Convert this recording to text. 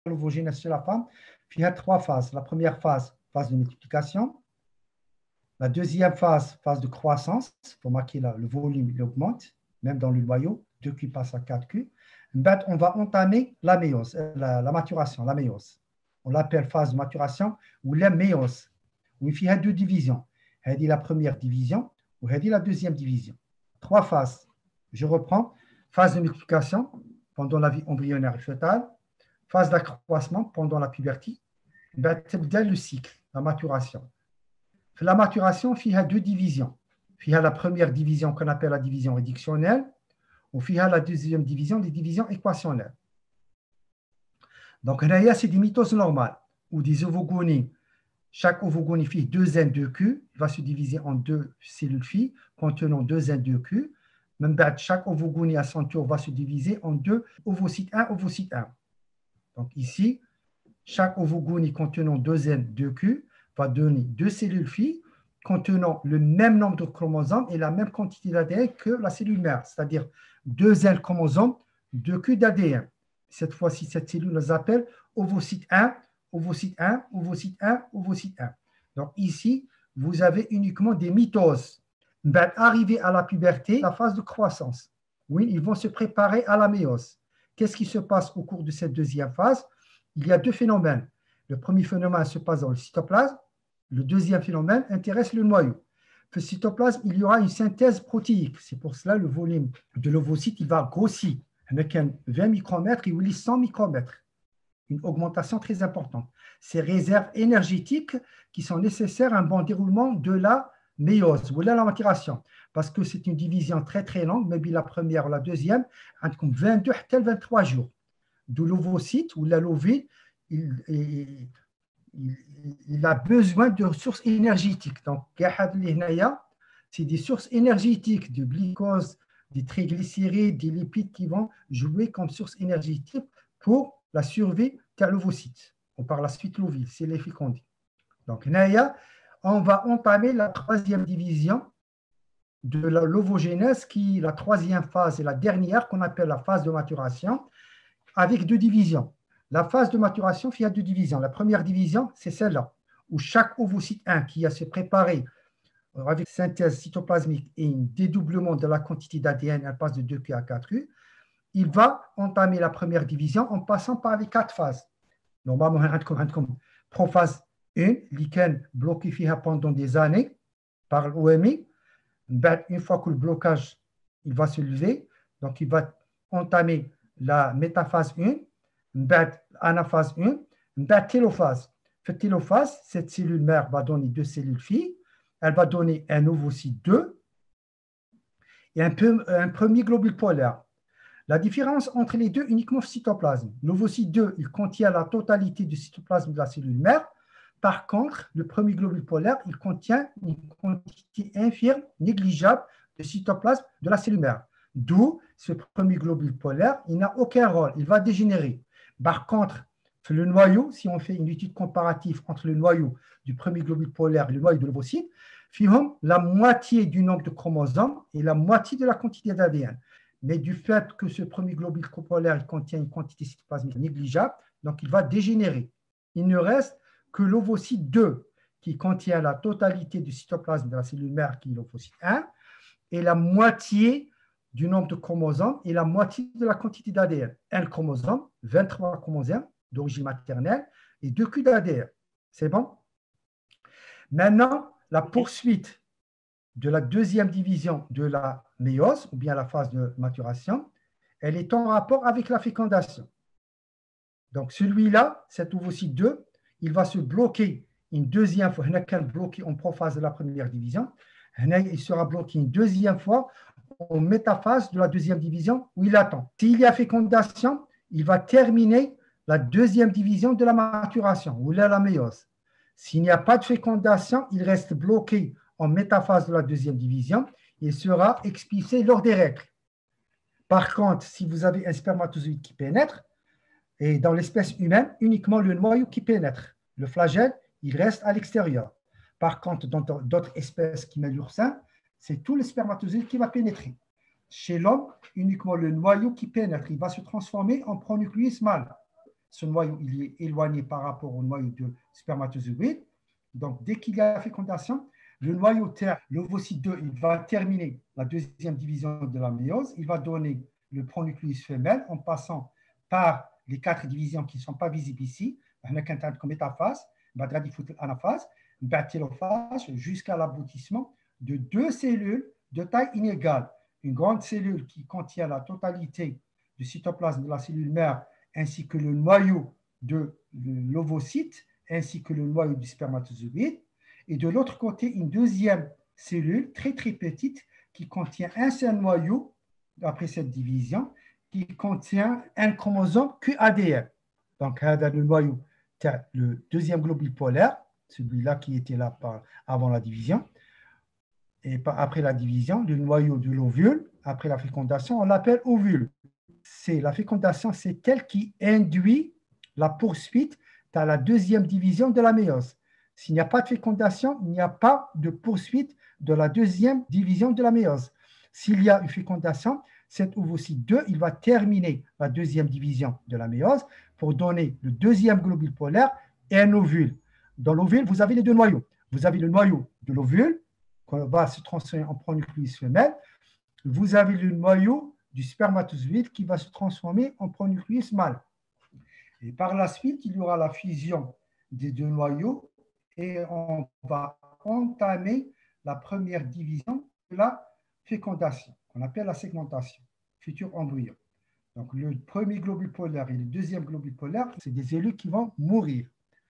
l'ovogénèse chez la femme, il y a trois phases. La première phase, phase de multiplication. La deuxième phase, phase de croissance. Pour marquer le volume, il augmente, même dans le noyau. 2Q passe à 4Q. On va entamer la méiose, la maturation, la méiose. On l'appelle phase de maturation ou la méiose. Où il y a deux divisions. Il y a la première division ou il y a la deuxième division. Trois phases. Je reprends. Phase de multiplication pendant la vie embryonnaire et fœtale. Phase d'accroissement pendant la puberté. Le cycle, la maturation. La maturation, il y a deux divisions. Il y a la première division qu'on appelle la division réductionnelle, ou il y a la deuxième division, les divisions équationnelles. Donc, là, c'est des mitoses normales, ou des ovogonies. Chaque ovogonie fait 2N, 2Q, il va se diviser en deux cellules filles contenant 2N, 2Q. Même chaque ovogonie à son tour va se diviser en deux ovocytes 1, ovocyte 1. Donc, ici, chaque ovogonie contenant 2N, 2Q va donner deux cellules filles contenant le même nombre de chromosomes et la même quantité d'ADN que la cellule mère, c'est-à-dire 2N chromosomes, 2Q d'ADN. Cette fois-ci, cette cellule nous appelle ovocyte 1, ovocyte 1, ovocyte 1, ovocyte 1. Donc ici, vous avez uniquement des mitoses. Arrivé à la puberté, la phase de croissance. Oui, ils vont se préparer à la méiose. Qu'est-ce qui se passe au cours de cette deuxième phase? Il y a deux phénomènes. Le premier phénomène se passe dans le cytoplasme. Le deuxième phénomène intéresse le noyau. Le cytoplasme, il y aura une synthèse protéique. C'est pour cela que le volume de l'ovocyte il va grossir. Avec 20 micromètres et 100 micromètres. Une augmentation très importante. Ces réserves énergétiques qui sont nécessaires à un bon déroulement de la méiose ou de la maturation. Parce que c'est une division très très longue, mais la première ou la deuxième, comme 22 à 23 jours. De l'ovocyte ou la l'ovule, il a besoin de ressources énergétiques. Donc, c'est des sources énergétiques, du glucose, des triglycérides, des lipides qui vont jouer comme source énergétique pour la survie de l'ovocyte. Ou par la suite l'ovule, c'est les fécondés. Donc, on va entamer la troisième division de l'ovogénèse, qui est la troisième phase et la dernière qu'on appelle la phase de maturation, avec deux divisions. La phase de maturation, il y a deux divisions. La première division, c'est celle-là, où chaque ovocyte 1 qui a se préparé avec synthèse cytoplasmique et un dédoublement de la quantité d'ADN, elle passe de 2Q à 4Q, il va entamer la première division en passant par les quatre phases. Normalement, prophase 1, lichen bloqué pendant des années par l'OMI. Une fois que le blocage il va se lever, donc il va entamer la métaphase 1, anaphase 1, télophase. Cette télophase, cette cellule mère va donner deux cellules filles, elle va donner un ovocyte 2 et un premier globule polaire. La différence entre les deux, uniquement le cytoplasme. L'ovocyte 2, il contient la totalité du cytoplasme de la cellule mère. Par contre, le premier globule polaire, il contient une quantité infime, négligeable de cytoplasme de la cellule mère. D'où ce premier globule polaire, il n'a aucun rôle, il va dégénérer. Par contre, le noyau, si on fait une étude comparative entre le noyau du premier globule polaire et le noyau de l'ovocyte, la moitié du nombre de chromosomes et la moitié de la quantité d'ADN. Mais du fait que ce premier globule polaire contient une quantité cytoplasmique négligeable, donc il va dégénérer. Il ne reste que l'ovocyte 2, qui contient la totalité du cytoplasme de la cellule mère, qui est l'ovocyte 1, et la moitié du nombre de chromosomes et la moitié de la quantité d'ADN. Un chromosome, 23 chromosomes d'origine maternelle et 2 Q d'ADN. C'est bon? Maintenant, la poursuite de la deuxième division de la méiose, ou bien la phase de maturation, elle est en rapport avec la fécondation. Donc celui-là, cet ovocyte 2, il va se bloquer une deuxième fois. Il est bloqué en prophase de la première division. Il sera bloqué une deuxième fois en métaphase de la deuxième division où il attend. S'il y a fécondation, il va terminer la deuxième division de la maturation, ou la méiose. S'il n'y a pas de fécondation, il reste bloqué en métaphase de la deuxième division et sera expulsé lors des règles. Par contre, si vous avez un spermatozoïde qui pénètre, et dans l'espèce humaine, uniquement le noyau qui pénètre. Le flagelle, il reste à l'extérieur. Par contre, dans d'autres espèces qui mettent l'oursin, c'est tout le spermatozoïde qui va pénétrer. Chez l'homme, uniquement le noyau qui pénètre. Il va se transformer en pronucléus mâle. ce noyau il est éloigné par rapport au noyau de spermatozoïde. Donc, dès qu'il y a fécondation, le noyau terre, l'ovocyte 2, il va terminer la deuxième division de la méiose. Il va donner le pronucléus femelle en passant par les 4 divisions qui ne sont pas visibles ici. Comme métaphase, anaphase, télophase, jusqu'à l'aboutissement de 2 cellules de taille inégale. Une grande cellule qui contient la totalité du cytoplasme de la cellule mère ainsi que le noyau de l'ovocyte ainsi que le noyau du spermatozoïde. Et de l'autre côté, une deuxième cellule très très petite qui contient un seul noyau, après cette division, qui contient un chromosome QADR. Donc, le noyau, le deuxième globule polaire, celui-là qui était là avant la division. Et après la division, le noyau de l'ovule, après la fécondation, on l'appelle ovule. La fécondation, c'est elle qui induit la poursuite dans la deuxième division de la méiose. S'il n'y a pas de fécondation, il n'y a pas de poursuite de la deuxième division de la méiose. S'il y a une fécondation, cet ovocyte 2, il va terminer la deuxième division de la méiose pour donner le deuxième globule polaire et un ovule. Dans l'ovule, vous avez les 2 noyaux. Vous avez le noyau de l'ovule, qui va se transformer en pronucléus femelle. Vous avez le noyau du spermatozoïde qui va se transformer en pronucléus mâle. Et par la suite, il y aura la fusion des 2 noyaux et on va entamer la première division de la fécondation, qu'on appelle la segmentation, futur embryon. Donc, le premier globule polaire et le deuxième globule polaire, c'est des cellules qui vont mourir.